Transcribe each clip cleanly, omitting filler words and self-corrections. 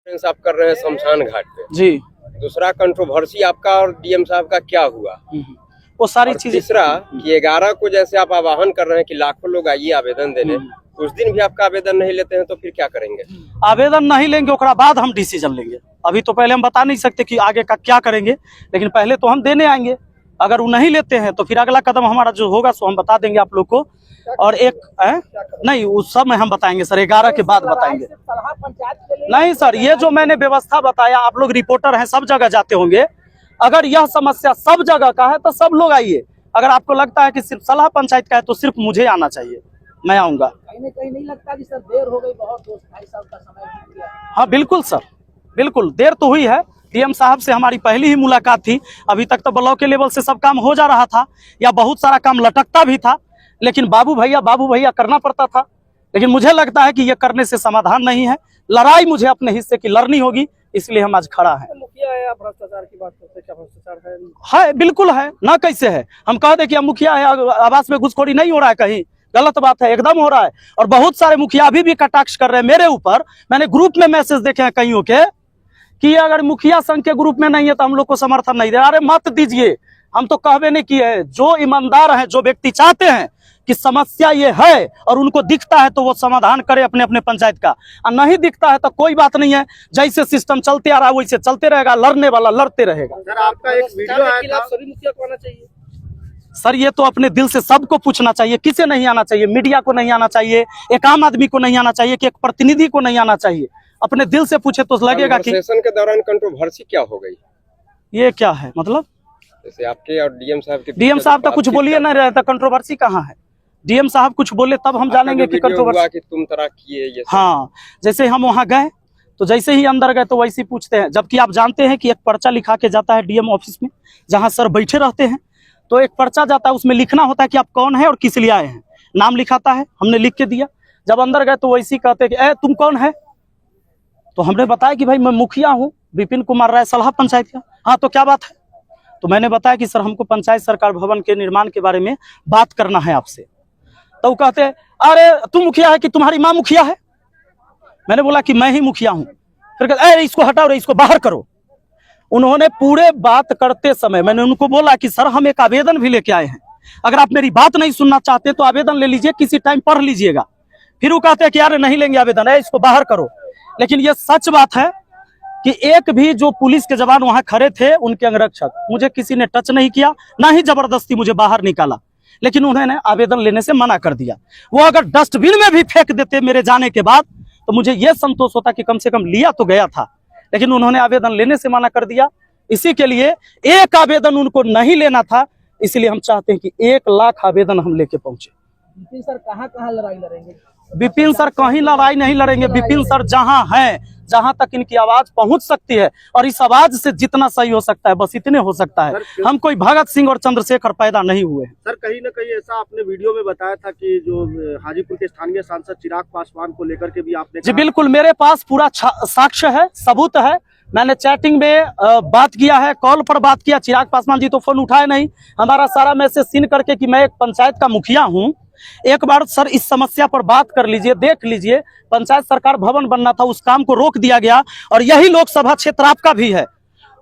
आप कर रहे हैं शमशान घाट पे जी। दूसरा कंट्रोवर्सी आपका और डीएम साहब का क्या हुआ? वो सारी चीजें। तीसरा कि 11 को जैसे आप आह्वान कर रहे हैं कि लाखों लोग आइए आवेदन देने, उस दिन भी आपका आवेदन नहीं लेते हैं तो फिर क्या करेंगे? आवेदन नहीं लेंगे उसके बाद हम डिसीजन लेंगे। अभी तो पहले हम बता नहीं सकते कि आगे का क्या करेंगे, लेकिन पहले तो हम देने आएंगे। अगर वो नहीं लेते हैं तो फिर अगला कदम हमारा जो होगा सो हम बता देंगे आप लोग को। और एक नहीं, उस सब में हम बताएंगे सर, 11 के बाद बताएंगे। नहीं सर, ये जो मैंने व्यवस्था बताया, आप लोग रिपोर्टर हैं, सब जगह जाते होंगे। अगर यह समस्या सब जगह का है तो सब लोग आइए। अगर आपको लगता है कि सिर्फ सलाह पंचायत का है तो सिर्फ मुझे आना चाहिए, मैं आऊंगा। कहीं ना कहीं नहीं लगता कि सर देर हो गई बहुत, 2-2.5 साल का समय बीत गया? हाँ बिल्कुल सर, बिल्कुल देर तो हुई है। डीएम साहब से हमारी पहली ही मुलाकात थी। अभी तक तो ब्लॉक के लेवल से सब काम हो जा रहा था, या बहुत सारा काम लटकता भी था, लेकिन बाबू भैया करना पड़ता था। लेकिन मुझे लगता है कि ये करने से समाधान नहीं है। लड़ाई मुझे अपने हिस्से की लड़नी होगी, इसलिए हम आज खड़ा हैं। मुखिया है, आप भ्रष्टाचार की बात करते हैं, क्या भ्रष्टाचार है? बिल्कुल है ना, कैसे है? हम कह दे कि हम मुखिया है, आवास में घुसखोरी नहीं हो रहा है, कहीं गलत बात है? एकदम हो रहा है। और बहुत सारे मुखिया अभी भी कटाक्ष कर रहे हैं मेरे ऊपर। मैंने ग्रुप में मैसेज देखे हैं कईयों के कि अगर मुखिया संघ के ग्रुप में नहीं है तो हम लोग को समर्थन नहीं दे। अरे मत दीजिए, हम तो कहवे नहीं किए हैं। जो ईमानदार हैं, जो व्यक्ति चाहते हैं कि समस्या ये है और उनको दिखता है तो वो समाधान करे अपने अपने पंचायत का, और नहीं दिखता है तो कोई बात नहीं है। जैसे सिस्टम चलते आ रहा है वैसे चलते रहेगा, लड़ने वाला लड़ते रहेगा। सर आपका एक वीडियो आया था, सभी मुखिया को आना चाहिए। सर ये तो अपने दिल से सबको पूछना चाहिए, किसे नहीं आना चाहिए? मीडिया को नहीं आना चाहिए, एक आम आदमी को नहीं आना चाहिए, कि एक प्रतिनिधि को नहीं आना चाहिए? अपने दिल से पूछे तो लगेगा कि सेशन के दौरान कंट्रोवर्सी क्या हो गई? ये क्या है मतलब? जैसे आपके और डीएम साहब के डीएम साहब तो कुछ बोलिए ना रहता, कंट्रोवर्सी कहाँ है? डीएम साहब कुछ बोले तब हम जानेंगे कि कंट्रोवर्सी कि तुम तरह किए ये। हाँ, जैसे हम वहाँ गए तो जैसे ही अंदर गए तो वैसे ही पूछते हैं, जबकि आप जानते हैं कि एक पर्चा लिखा के जाता है डीएम ऑफिस में, जहाँ सर बैठे रहते हैं। तो एक पर्चा जाता है, उसमें लिखना होता है कि आप कौन है और किस लिए आए हैं। नाम लिखाता है, हमने लिख के दिया। जब अंदर गए तो वैसे ही कहते हैं कि तुम कौन है? तो हमने बताया कि भाई मैं मुखिया हूँ, विपिन कुमार राय, सलाह पंचायत का। हाँ तो क्या बात है? तो मैंने बताया कि सर हमको पंचायत सरकार भवन के निर्माण के बारे में बात करना है आपसे। तो वो कहते हैं अरे तुम मुखिया है कि तुम्हारी माँ मुखिया है? मैंने बोला कि मैं ही मुखिया हूँ। फिर कहते इसको हटाओ रे, इसको बाहर करो। उन्होंने पूरे बात करते समय मैंने उनको बोला कि सर हम एक आवेदन भी लेके आए हैं, अगर आप मेरी बात नहीं सुनना चाहते तो आवेदन ले लीजिए, किसी टाइम पढ़ लीजिएगा। फिर वो कहते हैं कि यार नहीं लेंगे आवेदन, इसको बाहर करो। लेकिन ये सच बात है कि एक भी जो पुलिस के जवान वहां खड़े थे, उनके अंगरक्षक, मुझे किसी ने टच नहीं किया, ना ही जबरदस्ती मुझे बाहर निकाला। लेकिन उन्होंने आवेदन लेने से मना कर दिया। वो अगर डस्टबिन में भी फेंक देते मेरे जाने के बाद तो मुझे यह संतोष होता कि कम से कम लिया तो गया था। लेकिन उन्होंने आवेदन लेने से मना कर दिया। इसी के लिए एक आवेदन उनको नहीं लेना था, इसलिए हम चाहते हैं कि 1 लाख आवेदन हम लेके पहुंचे। विपिन सर कहाँ लड़ाई लड़ेंगे? विपिन सर कहीं लड़ाई नहीं लड़ेंगे। विपिन सर जहां हैं, जहां तक इनकी आवाज पहुंच सकती है, और इस आवाज से जितना सही हो सकता है बस इतने हो सकता है। हम कोई भगत सिंह और चंद्रशेखर पैदा नहीं हुए हैं। सर कहीं ना कहीं ऐसा आपने वीडियो में बताया था कि जो हाजीपुर के स्थानीय सांसद चिराग पासवान को लेकर के भी आपने जी बिल्कुल, मेरे पास पूरा साक्ष्य है, सबूत है। मैंने चैटिंग में बात किया है, कॉल पर बात किया। चिराग पासवान जी तो फोन उठाए नहीं। हमारा सारा मैसेज सीन करके कि मैं एक पंचायत का मुखिया हूं, एक बार सर इस समस्या पर बात कर लीजिए, देख लीजिए। पंचायत सरकार भवन बनना था, उस काम को रोक दिया गया। और यही लोकसभा क्षेत्र आपका भी है,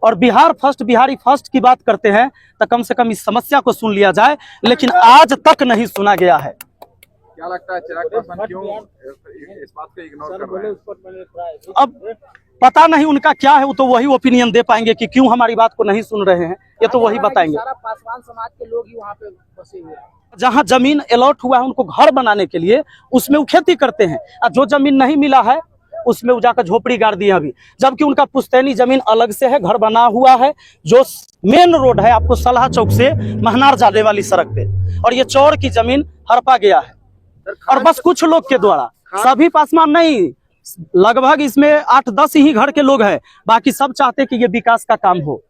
और बिहार फर्स्ट, बिहारी फर्स्ट की बात करते हैं तो कम से कम इस समस्या को सुन लिया जाए, लेकिन आज तक नहीं सुना गया है। क्या लगता है चिराग पासवान क्यों इस बात को इग्नोर कर रहे हैं? अब पता नहीं उनका क्या है, वो तो वही ओपिनियन दे पाएंगे कि क्यों हमारी बात को नहीं सुन रहे हैं, ये तो वही बताएंगे। सारा पासवान समाज के लोग ही वहाँ पे बसे हुए हैं। जहाँ जमीन अलॉट हुआ है उनको घर बनाने के लिए, उसमें वो खेती करते हैं, और जो जमीन नहीं मिला है उसमें वो जाकर झोपड़ी गाड़ दिए अभी, जबकि उनका पुश्तैनी जमीन अलग से है, घर बना हुआ है। जो मेन रोड है आपको सलाह चौक से महनार जाने वाली सड़क पे, और ये चौड़ की जमीन हड़पा गया है, और बस कुछ लोग के द्वारा, सभी पासवान नहीं, लगभग इसमें 8-10 ही घर के लोग हैं, बाकी सब चाहते कि ये विकास का काम हो।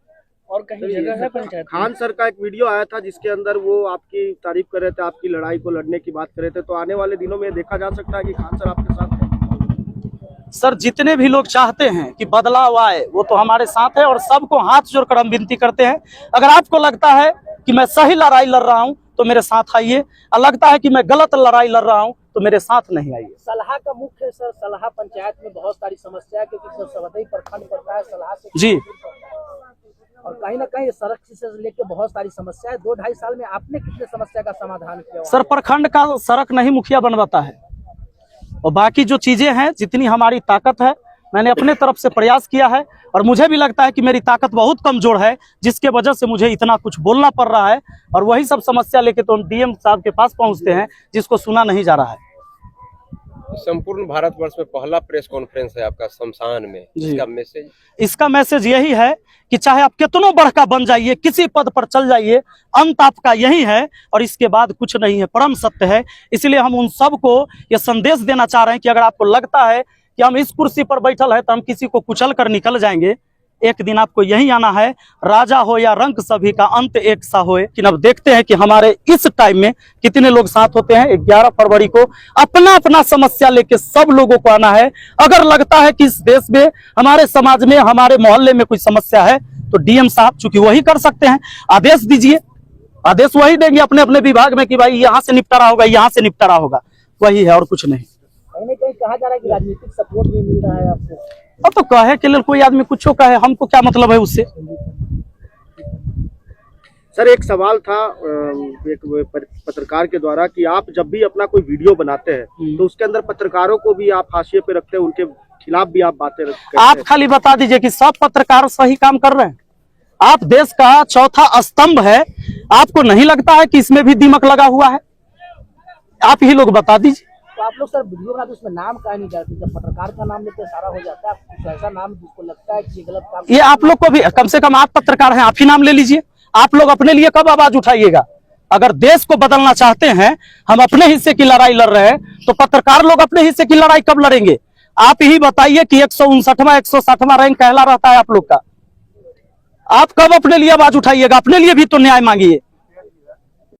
और कहीं जगह है पंचायत। खान सर का एक वीडियो आया था जिसके अंदर वो आपकी तारीफ कर रहे थे, आपकी लड़ाई को लड़ने की बात कर रहे थे, तो आने वाले दिनों में देखा जा सकता है कि खान सर आपके साथ हैं? सर जितने भी लोग चाहते हैं कि बदलाव आए वो तो हमारे साथ है, और सबको हाथ जोड़कर हम विनती करते हैं, अगर आपको लगता है कि मैं सही लड़ाई लड़ रहा हूं तो मेरे साथ आइए, और लगता है कि मैं गलत लड़ाई लड़ रहा हूं तो मेरे साथ नहीं आइए। सलाह का मुख्य सर, सलाह पंचायत में बहुत सारी समस्या है क्योंकि सर सवदई प्रखंड पड़ता है, सलाह से जी। और कहीं ना कहीं सड़क से लेके बहुत सारी समस्या है। 2-2.5 साल में आपने कितने समस्या का समाधान किया? सर प्रखंड का सड़क नहीं मुखिया बनवाता है, और बाकी जो चीजें हैं जितनी हमारी ताकत है मैंने अपने तरफ से प्रयास किया है, और मुझे भी लगता है कि मेरी ताकत बहुत कमजोर है जिसके वजह से मुझे इतना कुछ बोलना पड़ रहा है। और वही सब समस्या लेके तो हम डीएम साहब के पास पहुंचते हैं जिसको सुना नहीं जा रहा है। संपूर्ण भारतवर्ष में पहला प्रेस कॉन्फ्रेंस है आपका शमशान में, इसका मैसेज? इसका मैसेज यही है कि चाहे आप कितनों बड़का बन जाइए, किसी पद पर चल जाइए, अंत आपका यही है और इसके बाद कुछ नहीं है, परम सत्य है। इसलिए हम उन सबको ये संदेश देना चाह रहे हैं कि अगर आपको लगता है कि हम इस कुर्सी पर बैठल है तो हम किसी को कुचल कर निकल जाएंगे, एक दिन आपको यही आना है। राजा हो या रंक सभी का अंत एक सा होए। लेकिन अब देखते हैं कि हमारे इस टाइम में कितने लोग साथ होते हैं। 11 फरवरी को अपना अपना समस्या लेके सब लोगों को आना है। अगर लगता है कि इस देश में, हमारे समाज में, हमारे मोहल्ले में कोई समस्या है तो डीएम साहब चूंकि वही कर सकते हैं, आदेश दीजिए, आदेश वही देंगे अपने अपने विभाग में कि भाई यहाँ से निपटारा होगा, यहाँ से निपटारा होगा, वही है और कुछ नहीं। कहीं ना कहीं कहा जा रहा है कि राजनीतिक सपोर्ट भी मिल रहा है आपको। अब तो कहे के लिए कोई आदमी कुछ कहे, हमको क्या मतलब है उससे। सर एक सवाल था एक पत्रकार के द्वारा कि आप जब भी अपना कोई वीडियो बनाते हैं तो उसके अंदर पत्रकारों को भी आप हाशिए पे रखते हैं, उनके खिलाफ भी आप बातें रखते हैं। आप खाली बता दीजिए कि सब पत्रकार सही काम कर रहे हैं। आप देश का चौथा स्तंभ है, आपको नहीं लगता है कि इसमें भी दिमक लगा हुआ है? आप ही लोग बता दीजिए। तो आप लोग सर वीडियो बनाते उसमें नाम काहे नहीं डालते? जब पत्रकार का नाम लेते सारा हो जाता है, आप कुछ ऐसा नाम जिसको लगता है कि ये गलत काम। ये आप लोग को भी, कम से कम आप पत्रकार हैं, आप ही नाम ले लीजिए। आप लोग अपने लिए कब आवाज उठाइएगा? अगर देश को बदलना चाहते हैं, हम अपने हिस्से की लड़ाई लड़ रहे हैं, तो पत्रकार लोग अपने हिस्से की लड़ाई कब लड़ेंगे? आप ही बताइए कि 159वां 160वां रैंक कहला रहता है आप लोग का। आप कब अपने लिए आवाज उठाइएगा? अपने लिए भी तो न्याय मांगिए।